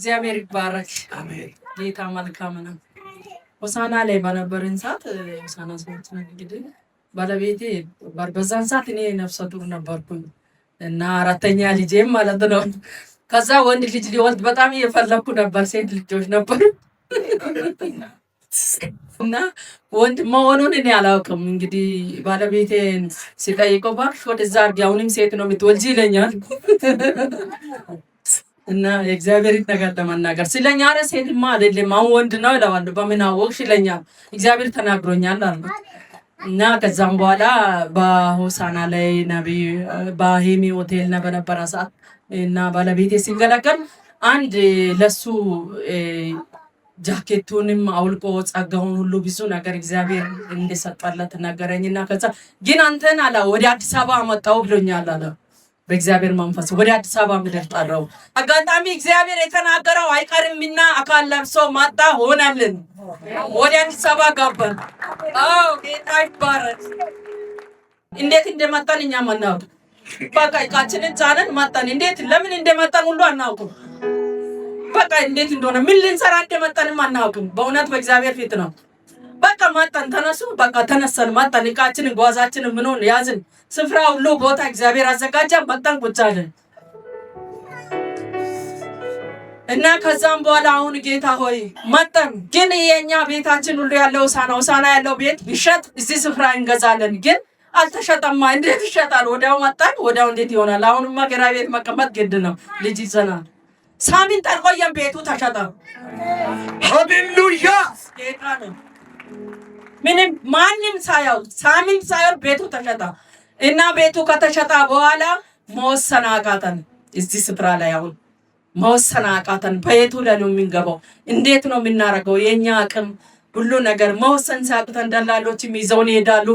እግዚአብሔር ይባረክ። አሜን። ጌታ መልካም ነው። ሆሳና ላይ በነበርን ሰዓት ሆሳና ሰዎች ነው እንግዲህ ባለቤቴ በዛን ሰዓት እኔ ነፍሰ ጡር ነበርኩኝ እና አራተኛ ልጄም ማለት ነው። ከዛ ወንድ ልጅ ሊወልድ በጣም እየፈለኩ ነበር። ሴት ልጆች ነበሩ እና ወንድ መሆኑን እኔ አላውቅም። እንግዲህ ባለቤቴን ሲጠይቀው ባክሽ ወደዛ አድርጊ አሁንም ሴት ነው የምትወልጂ ይለኛል። እና የእግዚአብሔር ነገር ለመናገር ስለኛ አረ ሴትማ አይደለም አሁን ወንድ ነው እለዋለሁ። በምን አወቅሽ ይለኛል። እግዚአብሔር ተናግሮኛል አለ። እና ከዛም በኋላ በሆሳና ላይ ነብይ በሄሚ ሆቴል በነበረ ሰዓት እና ባለቤቴ ሲገለገል አንድ ለሱ ጃኬቱንም አውልቆ ጸጋውን ሁሉ ብዙ ነገር እግዚአብሔር እንደሰጠለት ነገረኝና ከዛ ግን አንተን አላ ወደ አዲስ አበባ አመጣው ብሎኛል አለ። በእግዚአብሔር መንፈስ ወደ አዲስ አበባ ምድር ጠራው። አጋጣሚ እግዚአብሔር የተናገረው አይቀርምና አካል ለብሶ ማጣ ሆነልን። ወደ አዲስ አበባ ገባን። አዎ ጌታ ይባረክ። እንዴት እንደመጣን እኛ ማናውቅ በቃ እቃችንን ጫነን መጣን። እንዴት ለምን እንደመጣን ሁሉ አናውቅም። በቃ እንዴት እንደሆነ ምን ልንሰራ እንደመጣንም አናውቅም። በእውነት በእግዚአብሔር ፊት ነው። በቃ መጣን። ተነሱ በቃ ተነሰን መጣን። እቃችንን ጓዛችንን ምን ሆነ ያዝን። ስፍራ ሁሉ ቦታ እግዚአብሔር አዘጋጃ። መጣን ቁጭ አልን እና ከዛም በኋላ አሁን ጌታ ሆይ መጣን። ግን የኛ ቤታችን ሁሉ ያለው ሆሳና ያለው ቤት ይሸጥ እዚህ ስፍራ እንገዛለን ግን አልተሸጠማ። እንዴት ይሸጣል? ወዲያው መጣን። ወዲያው እንዴት ይሆናል? አሁንማ ኪራይ ቤት መቀመጥ ግድ ነው። ልጅ ይዘናል። ሳምንት አልቆየም ቤቱ ተሸጠ። ሃሌሉያ ጌታ ነው። ምንም ማንም ሳያው ሳምንት ሳያው ቤቱ ተሸጠ እና ቤቱ ከተሸጠ በኋላ መወሰን አቃተን። እዚህ ስፍራ ላይ አሁን መወሰን አቃተን። በየቱ ላይ ነው የምንገባው? እንዴት ነው የምናረገው? የኛ አቅም ሁሉ ነገር መወሰን ሲያቅተን ደላሎችም ይዘውን ይሄዳሉ።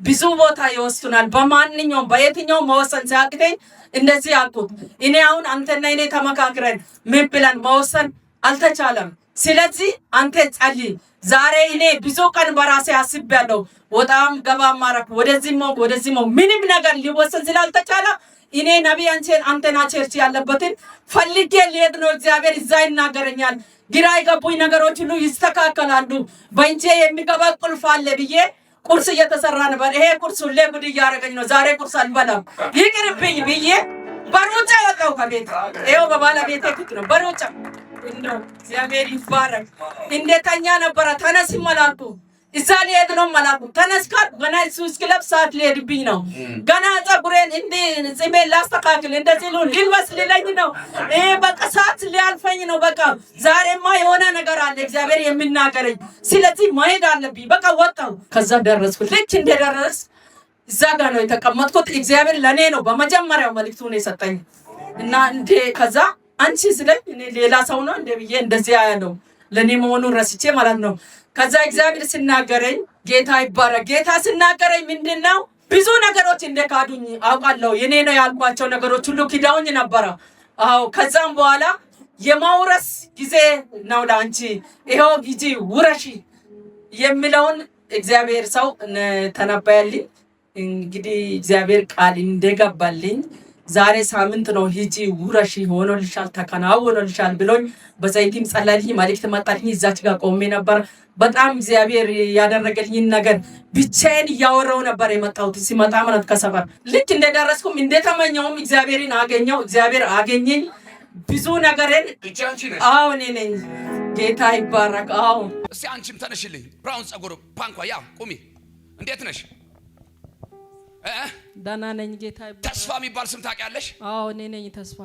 ብዙ ቦታ ይወስዱናል። በማንኛውም በየትኛው መወሰን ሲያቅተኝ እንደዚህ አልኩት። እኔ አሁን አንተና እኔ ተመካክረን ምን ብለን መወሰን አልተቻለም። ስለዚህ አንተ ጸልይ። ዛሬ እኔ ብዙ ቀን በራሴ አስቤያለሁ። ወጣም ገባም ማረክ ወደዚህ ምንም ነገር ሊወሰን ስላልተቻለ እኔ ነቢይ አንተና ቸርች ያለበትን ፈልጌ ልሄድ ነው። እግዚአብሔር እዛ ይናገረኛል። ግራ የገቡኝ ነገሮች ሁሉ ይስተካከላሉ። በእንጄ የሚገባ ቁልፍ አለ ብዬ ቁርስ እየተሰራ ነበር። ይሄ ቁርስ ሁሌ ጉድ እያደረገኝ ነው። ዛሬ ቁርስ አልበላም ይቅርብኝ ብዬ በሩጫ ወጣሁ ከቤት። ይኸው በባለቤቴ ፊት ነው በሩጫ። እንደው እግዚአብሔር ይባረክ። እንደተኛ ነበረ። ተነስ ይመላልኩ እዛ ሊሄድ ነው መላኩ። ተነስ ካል ገና እሱ እስኪለብስ ሰዓት ሊሄድብኝ ነው። ገና ፀጉሬን እንዲህ ጽሜን ላስተካክል እንደዚህ ልልበስ ሊለኝ ነው። በቃ ሰዓት ሊያልፈኝ ነው። በቃ ዛሬማ የሆነ ነገር አለ እግዚአብሔር የሚናገረኝ። ስለዚህ መሄድ አለብኝ። በቃ ወጣሁ። ከዛ ደረስኩ። ልክ እንደደረስ እዛ ጋር ነው የተቀመጥኩት። እግዚአብሔር ለኔ ነው በመጀመሪያው መልእክቱን የሰጠኝ እና እንደ ከዛ አንቺ ስለኝ እኔ ሌላ ሰው ነው እንደ ብዬ እንደዚህ ያለው ለኔ መሆኑን ረስቼ ማለት ነው። ከዛ እግዚአብሔር ሲናገረኝ ጌታ ይባረክ። ጌታ ሲናገረኝ ምንድነው ብዙ ነገሮች እንደካዱኝ አውቃለሁ። የኔ ነው ያልኳቸው ነገሮች ሁሉ ክዳውኝ ነበር። አዎ ከዛም በኋላ የማውረስ ጊዜ ነው ላንቺ ይሄው ጊዜ ውረሺ የሚለውን እግዚአብሔር ሰው ተነበየልኝ። እንግዲህ እግዚአብሔር ቃል እንደገባልኝ ዛሬ ሳምንት ነው ሂጂ ውረሺ ሆኖልሻል ተከናውኖልሻል ብሎኝ በዘይትም ጸለልኝ። መልእክት መጣልኝ። እዛች ጋር ቆሜ ነበር። በጣም እግዚአብሔር ያደረገልኝ ነገር ብቻዬን እያወራው ነበር የመጣሁት። ሲመጣ ማለት ከሰፈር ልክ እንደደረስኩም እንደተመኘውም እግዚአብሔርን አገኘው። እግዚአብሔር አገኘኝ። ብዙ ነገርን አዎ እኔ ነኝ። ጌታ ይባረክ። አዎ እስቲ አንቺም ተነሽልኝ። ብራውን ጸጉር ፓንኳ ያ ቁሚ። እንዴት ነሽ? ደህና ነኝ። ጌታ ይባረክ። ተስፋ የሚባል ስም ታውቂያለሽ? አዎ እኔ ነኝ ተስፋ።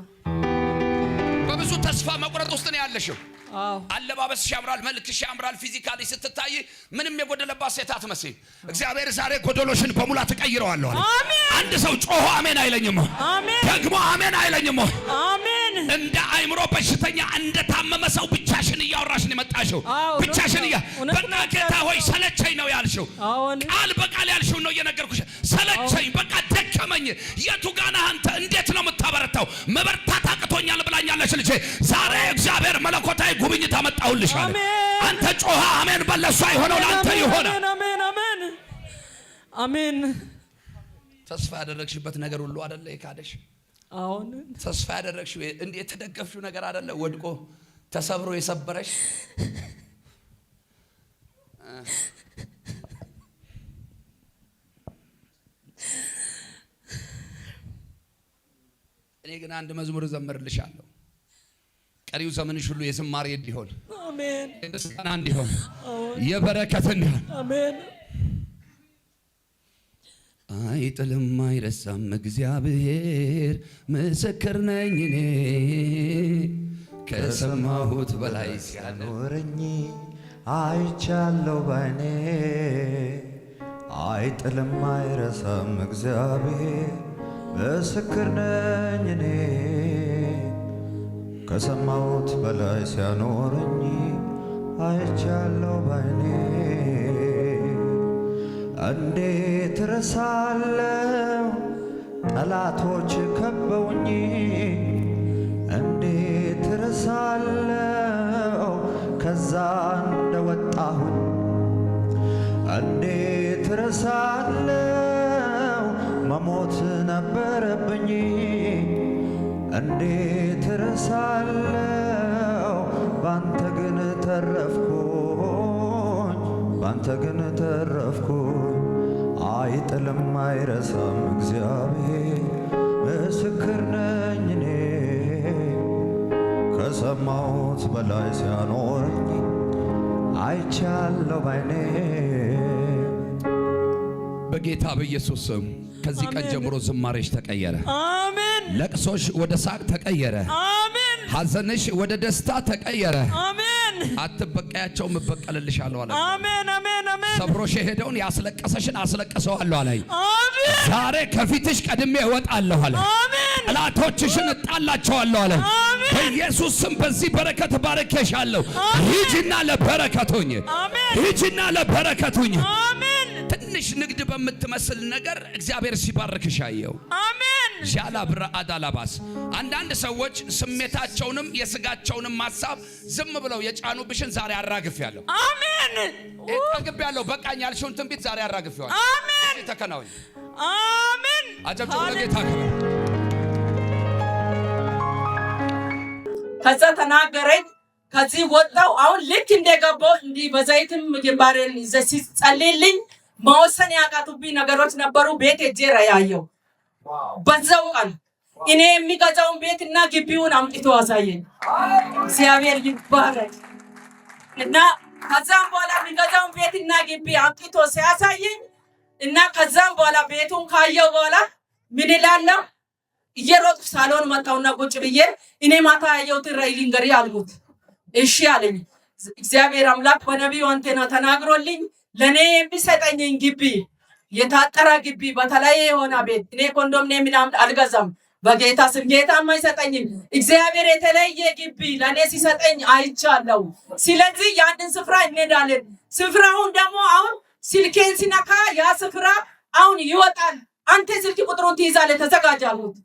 በብዙ ተስፋ መቁረጥ ውስጥ ነው ያለሽው። አዎ አለባበስሽ ያምራል፣ መልክሽ ያምራል። ፊዚካሊ ስትታይ ምንም የጎደለባት ሴት አትመስይ። እግዚአብሔር ዛሬ ጎደሎሽን በሙላት እቀይረዋለሁ። አሜን። አንድ ሰው ጮሆ አሜን አይለኝም? አሜን። ደግሞ አሜን አይለኝም? አሜን። እንደ አይምሮ በሽተኛ እንደ ታመመ ሰው ብቻሽን እያወራሽ ነው የመጣሽው። ብቻሽን በቃ ጌታ ሆይ ሰለቸኝ ነው ያልሽው። ቃል በቃል ያልሽው ነው እየነገርኩሽ። ሰለቸኝ በቃ ደከመኝ። የቱ ጋር ነህ አንተ? እንዴት ነው የምታበረታው? መበርታት አቅቶኛል ብላኛለች ልጄ። ዛሬ እግዚአብሔር መለኮታዊ ጉብኝት አመጣሁልሽ አለ። አንተ ጮሃ አሜን በለሷ የሆነው ለአንተ ይሆነ። አሜን አሜን አሜን። ተስፋ ያደረግሽበት ነገር ሁሉ አይደለ የካደሽ? አሁን ተስፋ ያደረግሽው የተደገፍሽው ነገር አይደለ ወድቆ ተሰብሮ የሰበረሽ እኔ ግን አንድ መዝሙር ዘምርልሻለሁ። ቀሪው ዘመንሽ ሁሉ የዝማሬ እንዲሆን አሜን፣ የደስታ እንዲሆን የበረከት እንዲሆን አሜን። አይጥልም አይረሳም እግዚአብሔር ምስክር ነኝ እኔ ከሰማሁት በላይ ሲያኖረኝ አይቻለሁ ባይኔ። አይጥልም አይረሳም እግዚአብሔር ምስክር ነኝ እኔ ከሰማሁት በላይ ሲያኖረኝ አይቻለሁ ባይኔ። እንዴት ረሳለሁ ጠላቶች ከበውኝ፣ እንዴት ረሳለሁ ከዛ እንደወጣሁኝ፣ እንዴት ረሳለሁ መሞት ነበረብኝ፣ እንዴት ረሳለሁ ባንተ ግን ተረፍኩኝ፣ ባንተ ግን ተረፍኩኝ። አይጥልም አይረሳም እግዚአብሔር ምስክር ነኝ እኔ ከሰማሁት በላይ ሲያኖረኝ አይቻለሁ ባይኔ። በጌታ በኢየሱስ ስም ከዚህ ቀን ጀምሮ ዝማሬሽ ተቀየረ። አሜን። ለቅሶሽ ወደ ሳቅ ተቀየረ። አሜን። ሐዘንሽ ወደ ደስታ ተቀየረ። አሜን። አትበቀያቸውም እበቀልልሻለሁ አለ። አሜን አሜን አሜን። ሰብሮሽ የሄደውን ያስለቀሰሽን አስለቀሰዋለሁ አለ። አሜን። ዛሬ ከፊትሽ ቀድሜ እወጣለሁ አለ። አሜን። ጠላቶችሽን እጣላቸዋለሁ አለ። አሜን። በኢየሱስ ስም በዚህ በረከት ባረከሻለሁ። ሂጂና ለበረከት ሁኚ። አሜን። ሂጂና ለበረከት ሁኚ። አሜን። ትንሽ ንግድ በምትመስል ነገር እግዚአብሔር ሲባርክሽ አየው። አሜን። ሻላብራ አዳላባስ አንዳንድ ሰዎች ስሜታቸውንም የስጋቸውንም ሐሳብ ዝም ብለው የጫኑብሽን ዛሬ አራግፌያለሁ። አሜን። እጠግቤያለሁ። በቃኝ ያልሽውን ትንቢት ዛሬ አራግፌዋለሁ። አሜን። ተከናወኝ። አሜን። አጨብጭቡ ለጌታ ክብር። ከዛ ተናገረኝ። ከዚህ ወጣው። አሁን ልክ እንደገባው እንዲህ በዘይትም ግንባሬን ዘሲስ ጸልይልኝ መወሰን ያቃቱብኝ ነገሮች ነበሩ። ቤት እጄራ ያየው በዛው ቀን እኔ የሚገዛውን ቤትና ግቢውን አምጥቶ አሳየኝ። እግዚአብሔር ይባረክ። እና ከዛም በኋላ የሚገዛውን ቤትና ግቢ አምጥቶ ሲያሳየኝ እና ከዛም በኋላ ቤቱን ካየው በኋላ ምን እላለሁ እየሮጥኩ ሳሎን መጣውና ቁጭ ብዬ እኔ ማታ ያየሁትን ራእይ ልንገርህ አልኩት። እሺ አለኝ። እግዚአብሔር አምላክ በነቢዩ አንቴና ተናግሮልኝ ለኔ የሚሰጠኝን ግቢ የታጠረ ግቢ በተለየ የሆነ ቤት እኔ ኮንዶሚኒየም ምናምን አልገዛም። በጌታ ስም ጌታ የማይሰጠኝን እግዚአብሔር የተለየ ግቢ ለኔ ሲሰጠኝ አይቻለሁ። ስለዚህ ያንን ስፍራ እንሄዳለን። ስፍራውን ደግሞ አሁን ስልኬን ሲነካ ያ ስፍራ አሁን ይወጣል። አንተ ስልክ ቁጥሩን ትይዛለህ፣ ተዘጋጅ አልኩት።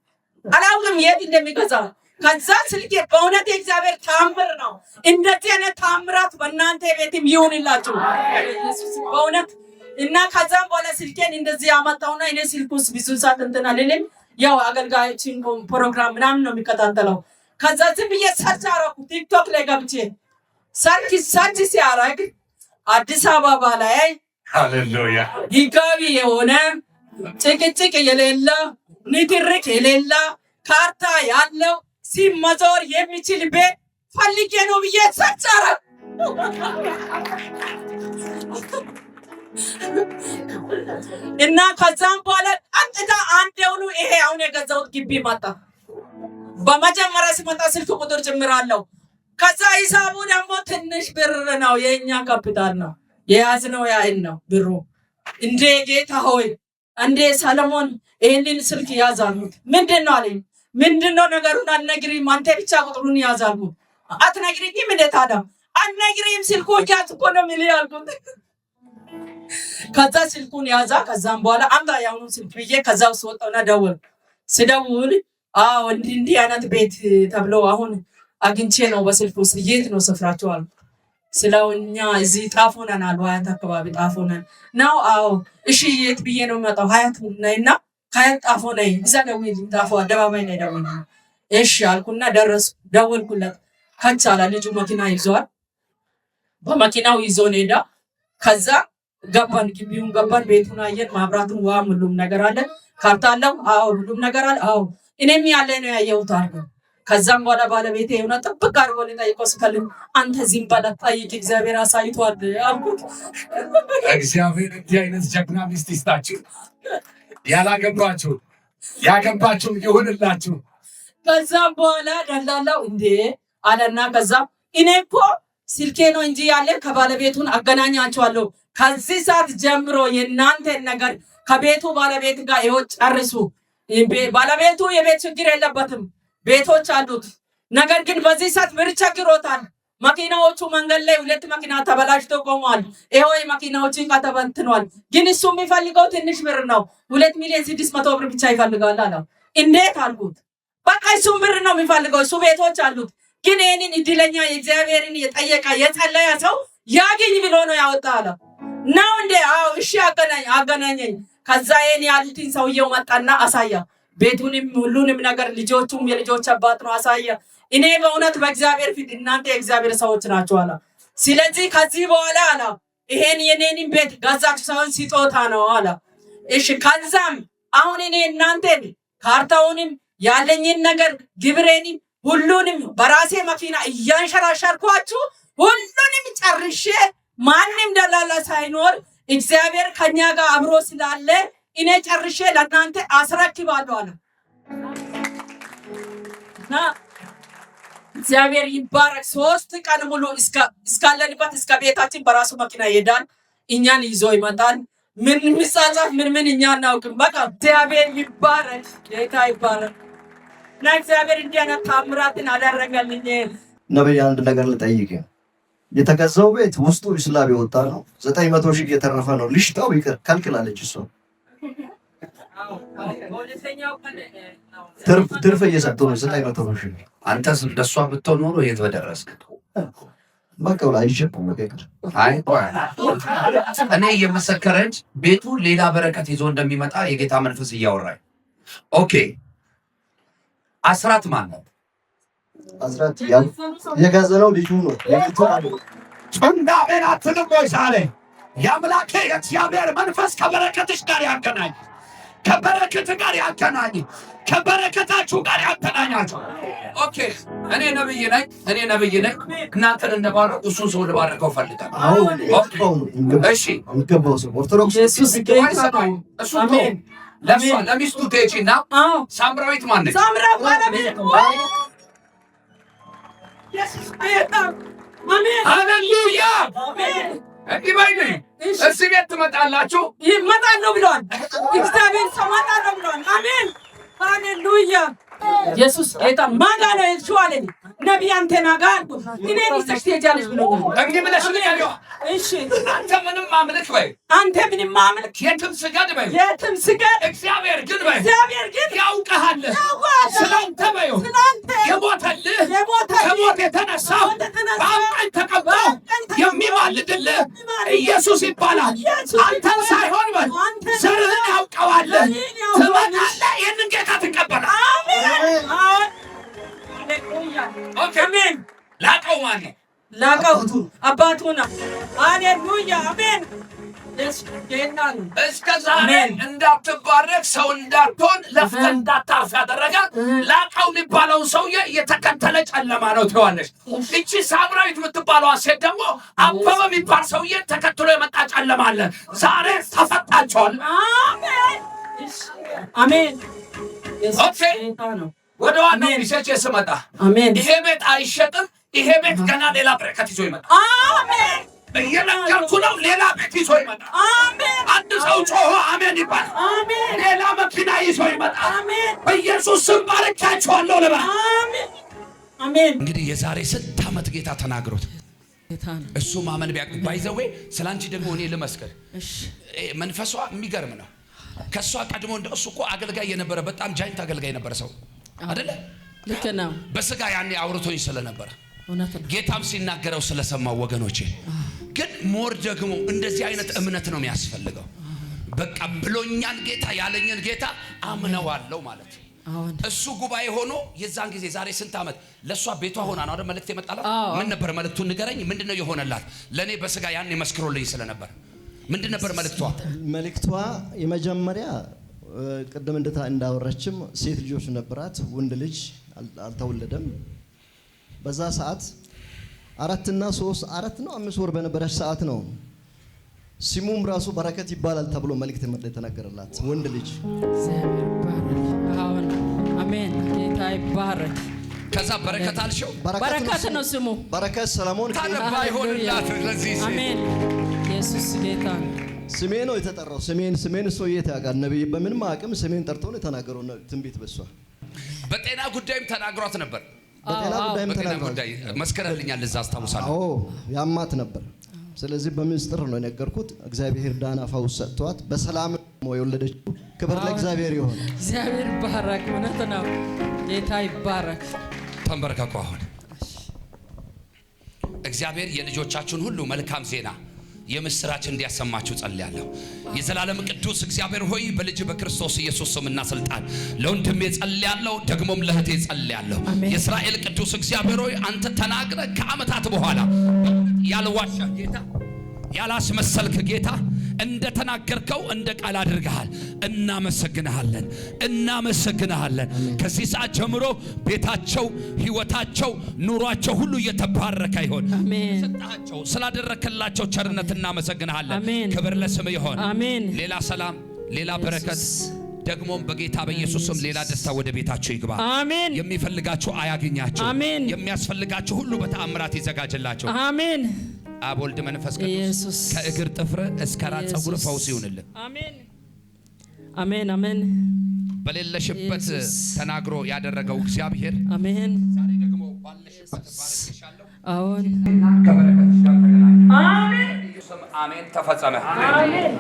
አላውቅም የት እንደሚገዛ። ከዛ ስልኬ በእውነት የእግዚአብሔር ታምር ነው። እንደዚህ አይነት ታምራት በእናንተ ቤትም ይሁንላችሁ ኢየሱስ በእውነት። እና ከዛም በኋላ ስልኬን እንደዚህ ያመጣውና እኔ ስልኩስ ብዙ ሰዓት እንትን አልልም። ያው አገልጋዮችን ፕሮግራም ምናምን ነው የሚከታተለው። ከዛ ዝም ብዬ ሰርች አደረኩ ቲክቶክ ላይ ገብቼ ሰርች ሲያደርግ አዲስ አበባ ላይ ሃሌሉያ ይጋቢ የሆነ ጭቅጭቅ የሌለ ንትርክ የሌለ ካርታ ያለው ሲመዞር የሚችል ቤት ፈልጌ ነው ብዬ ሰርች አደረኩ። እና ከዛም በኋላ አንጥታ አንዴውኑ ይሄ አሁን የገዛሁት ግቢ መጣ። በመጀመሪያ ሲመጣ ስልክ ቁጥር ጀምራለሁ። ከዛ ሂሳቡ ደግሞ ትንሽ ብር ነው፣ የኛ ካፒታል ነው የያዝነው ያይን ነው ብሩ። እንዴ ጌታ ሆይ እንዴ ሰለሞን ይሄንን ስልክ ያዛሉት ምንድነው አለኝ። ምንድነው ነገሩን አልነግሪም፣ አንተ ብቻ ቁጥሩን ያዛሉ። አትነግሪኝም እንዴ ታዲያ? አልነግሪም ስልኩ ያዝ እኮ ነው የሚል ያልኩት። ከዛ ስልኩን ያዛ። ከዛም በኋላ አምጣ ያሁኑ ስልክ ብዬ ከዛው ወጣውና ደወል ስደውል አዎ እንዲህ አይነት ቤት ተብሎ አሁን አግኝቼ ነው በስልክ ውስጥ። የት ነው ስፍራቸው አሉ። ስለውኛ እዚህ ጣፎ ነን አሉ። ሀያት አካባቢ ጣፎ ነን ነው። አዎ እሺ የት ብዬ ነው የምመጣው? ሀያት ነይና ሀያት ጣፎ ነይ እዛ ደውዪልኝ፣ ጣፎ አደባባይ ላይ ደውዪልኝ። እሺ አልኩና ደረስኩ። ደወልኩለት። ከቻላ ልጁ መኪና ይዟል። በመኪናው ይዞን ሄዳ። ከዛ ገባን፣ ግቢውን ገባን፣ ቤቱን አየን፣ ማብራቱን፣ ውሃም ሁሉም ነገር አለ። ካርታ አለው? አዎ። ሁሉም ነገር አለ? አዎ። እኔም ያለ ነው ያየሁት አለ። ከዛም በኋላ ባለቤቴ የሆነ ጥብቅ አድርጎ ሊጠይቀው ስፈልግ አንተ ዝም በላት ጠይቅ እግዚአብሔር አሳይቷል አልኩት። እግዚአብሔር እንዲህ አይነት ጀግና ሚስት ይስጣችሁ። ያላገባችሁ ያገባችሁ ይሁንላችሁ። ከዛም በኋላ ደላላው እንዴ አለና ከዛም እኔ እኮ ስልኬ ነው እንጂ ያለ ከባለቤቱን አገናኛቸዋለሁ። ከዚህ ሰዓት ጀምሮ የእናንተን ነገር ከቤቱ ባለቤት ጋር ይኸው ጨርሱ። ባለቤቱ የቤት ችግር የለበትም፣ ቤቶች አሉት። ነገር ግን በዚህ ሰዓት ብር ቸግሮታል። መኪናዎቹ መንገድ ላይ 2 መኪና ተበላሽቶ ቆሟል። ይኸው መኪናዎቹ ተበትኗል። ግን እሱ የሚፈልገው ትንሽ ብር ነው። 2,600,000 ብር ብቻ ይፈልጋል አለ። እንዴት አልኩት። በቃ እሱ ብር ነው የሚፈልገው፣ እሱ ቤቶች አሉት። ግን ይህንን እድለኛ የእግዚአብሔርን የጠየቀ የጸለየ ሰው ያገኝ ብሎ ነው ያወጣ አለ። ነው እንዴ? አዎ። እሺ አገናኘኝ። ከዛ ይሄን ያሉትን ሰውየው መጣና አሳያ። ቤቱንም ሁሉንም ነገር ልጆቹም የልጆች አባት ነው አሳያ። እኔ በእውነት በእግዚአብሔር ፊት እናንተ የእግዚአብሔር ሰዎች ናቸው አለ። ስለዚህ ከዚህ በኋላ አለ ይሄን የኔንም ቤት ገዛችሁ ሳይሆን ስጦታ ነው አለ። እሺ ከዛም አሁን እኔ እናንተን ካርታውንም ያለኝን ነገር ግብሬንም ሁሉንም በራሴ መኪና እያንሸራሸርኳችሁ ሁሉንም ጨርሼ ማንም ደላላ ሳይኖር እግዚአብሔር ከኛ ጋር አብሮ ስላለ እኔ ጨርሼ ለእናንተ አስረክባለሁ አለ። እና እግዚአብሔር ይባረክ። 3 ቀን ሙሉ እስካለንበት እስከ ቤታችን በራሱ መኪና ይሄዳል። እኛን ይዞ ይመጣል። ምን ምሳጻፍ ምን እኛ እናውቅም። በቃ እግዚአብሔር ይባረክ፣ ጌታ ይባረክ። እና እግዚአብሔር እንዲህ አይነት ታምራትን አደረገልኝ። ነብይ አንድ ነገር ልጠይቅ። የተገዛው ቤት ውስጡ እስላም የወጣ ነው። 900,000 እየተረፈ ነው። ልሽጣው ይቅር ከልክላለች እሷ። ትርፍ እየሰጡ ነው 900,000። አንተስ እንደሷ ብትሆን ኖሮ የት በደረስክ? በቃ ላይ ይሸጣው ነገር። አይ እኔ የመሰከረች ቤቱ ሌላ በረከት ይዞ እንደሚመጣ የጌታ መንፈስ እያወራኝ። ኦኬ አስራት ማለት አስራት የገዘለው ልጁ ነው። የልጁ አይደል? ጸንዳቤን አትልም ወይ ዛሬ የአምላኬ የእግዚአብሔር መንፈስ ከበረከትሽ ጋር ያገናኝ፣ ከበረከት ጋር ያገናኝ፣ ከበረከታችሁ ጋር ያገናኛችሁ። ኦኬ እኔ ነብይ ነኝ። እናንተን እንደባረኩ እሱን ሰው ልባረከው ፈልጋለሁ። እሺ እንገባው ሰው ኦርቶዶክስ ኢየሱስ ጌታ ነው። አሜን። ለሚስቱ ትሄጂና ሳምራዊት ማን ነች? ሳምራዊት ባለቤት ኢየሱስ ጌታ አሜን። ሃሌሉያ አሜን። እንዲህ ባይኔ እዚህ ቤት ትመጣላችሁ። ይመጣሉ ብለዋል። እግዚአብሔር ሰው መጣሉ ብለዋል። አሜን ሃሌሉያ። ኢየሱስ ጌታ ማጋ ነው ይልሽዋለኝ ነብይ አንተና ጋር እኔ ልጅሽ ትሄጃለሽ ብሎ እንግዲህ ብለሽ ምን ያለው? እሺ አንተ ምንም ማምልክ በይ፣ አንተ ምንም ማምልክ የትም ስገድ በይ፣ የትም ስገድ እግዚአብሔር ግን በይ፣ እግዚአብሔር ግን ያውቀሃል። ስላንተ በይ የሞተልህ ከሞት የተነሳው በአንቀኝ ተቀብቶ የሚማልድልህ ኢየሱስ ይባላል። አንተን ሳይሆን በይ ዘርህን ያውቀዋለህ። ትመጣለህ፣ ይህንን ጌታ ትቀበላለህ። አሜን። ላቀው ማን ነው? ላቀው አባቱ ነው። ሃሌሉያ አሜን። እስከ ዛሬ እንዳትባረክ ሰው እንዳትሆን ለፍተህ እንዳታርፍ ያደረገ ላቀው የሚባለውን ሰውዬ የተከተለ ጨለማ ነው ትለዋለች። እቺ ሳምራዊት የምትባለዋ ሴት ደግሞ አበበ የሚባል ሰውዬ ተከትሎ የመጣ ጨለማ አለ። ዛሬ ተፈታቸዋል። አሜን። ኦኬ ወደ ዋናው ሚሴች ስመጣ ይሄ ቤት አይሸጥም። ይሄ ቤት ገና ሌላ በረከት ይዞ ይመጣል። አሜን። እየነገርኩ ነው። ሌላ ቤት ይዞ ይመጣል። አሜን። አንድ ሰው ጮሆ አሜን ይባል። አሜን። ሌላ መኪና ይዞ ይመጣል። አሜን። በኢየሱስ ስም ባርካችኋለሁ ልበል። አሜን አሜን። እንግዲህ የዛሬ 6 ዓመት ጌታ ተናግሮት እሱ ማመን ባይዘዌ ስላንቺ ደግሞ እኔ ልመስክር። መንፈሷ የሚገርም ነው። ከሷ ቀድሞ እንደው እሱ እኮ አገልጋይ የነበረ በጣም ጃይንት አገልጋይ የነበረ ሰው አይደለ? ልክ ነው። በስጋ ያኔ አውርቶኝ ስለነበረ ጌታም ሲናገረው ስለሰማው ወገኖቼ፣ ግን ሞር ደግሞ እንደዚህ አይነት እምነት ነው የሚያስፈልገው። በቃ ብሎኛል ጌታ ያለኝን ጌታ አምነዋለሁ ማለት እሱ ጉባኤ ሆኖ የዛን ጊዜ ዛሬ ስንት ዓመት ለሷ ቤቷ ሆና ነው አይደል መልእክት የመጣላት ምን ነበር መልእክቱን ንገረኝ ምንድነው የሆነላት ለኔ በስጋ ያን መስክሮልኝ ስለነበር ምንድን ነበር መልእክቷ የመጀመሪያ ቀደም እንዳወራችም ሴት ልጆች ነበራት ወንድ ልጅ አልተወለደም በዛ ሰዓት 4 እና 3 4 ነው 5 ወር በነበረች ሰዓት ነው ስሙም ራሱ በረከት ይባላል ተብሎ መልእክት ተነገረላት ወንድ ልጅ አሜን ጌታ ይባረክ ከዛ በረከት አልሽው በረከት ነው ስሙ በረከት ሰለሞን ታረባ ይሆንላት ለዚህ አሜን ኢየሱስ ጌታ ስሜ ነው የተጠራው ስሜን ሰው ያውቃል ነብይ በምንም አቅም ስሜን ጠርቶ ነው የተናገረው ትንቢት በሷ በጤና ጉዳይም ተናግሯት ነበር በጤና ጉዳይ መስከረልኛል ለዛ አስታውሳለሁ ያማት ነበር ስለዚህ በሚስጥር ነው የነገርኩት እግዚአብሔር ዳና ፈውስ ሰጥቷት በሰላም ነው የወለደችው ክብር ለእግዚአብሔር ይሁን እግዚአብሔር ይባረክ እውነት ነው ጌታ ይባረክ ተንበርከኩ አሁን እግዚአብሔር የልጆቻችሁን ሁሉ መልካም ዜና የምስራች እንዲያሰማችሁ ጸልያለሁ የዘላለም ቅዱስ እግዚአብሔር ሆይ በልጅ በክርስቶስ ኢየሱስ ስምና ስልጣን ለወንድሜ ጸልያለሁ ደግሞም ለእህቴ ጸልያለሁ የእስራኤል ቅዱስ እግዚአብሔር ሆይ አንተ ተናግረ ከዓመታት በኋላ ያልዋሻ ጌታ ያላስመሰልክ ጌታ እንደ ተናገርከው እንደ ቃል አድርገሃል እናመሰግንሃለን ከዚህ ሰዓት ጀምሮ ቤታቸው ህይወታቸው ኑሯቸው ሁሉ እየተባረከ ይሁን ሰጣቸው ስላደረከላቸው ቸርነት እናመሰግንሃለን ክብር ለስም ይሁን ሌላ ሰላም ሌላ በረከት ደግሞም በጌታ በኢየሱስ ስም ሌላ ደስታ ወደ ቤታቸው ይግባ አሜን የሚፈልጋችሁ አያግኛችሁ አሜን የሚያስፈልጋችሁ ሁሉ በተአምራት ይዘጋጅላችሁ አሜን አብ ወልድ መንፈስ ቅዱስ ከእግር ጥፍር እስከ ራስ ፀጉር ፈውስ ይሁንልህ አሜን በሌለሽበት ተናግሮ ያደረገው እግዚአብሔር አሜን ዛሬ ደግሞ ባለሽበት ባረክሻለሁ አዎን ከበረከትሽ ጋር ተገናኝ አሜን ተፈጸመ አሜን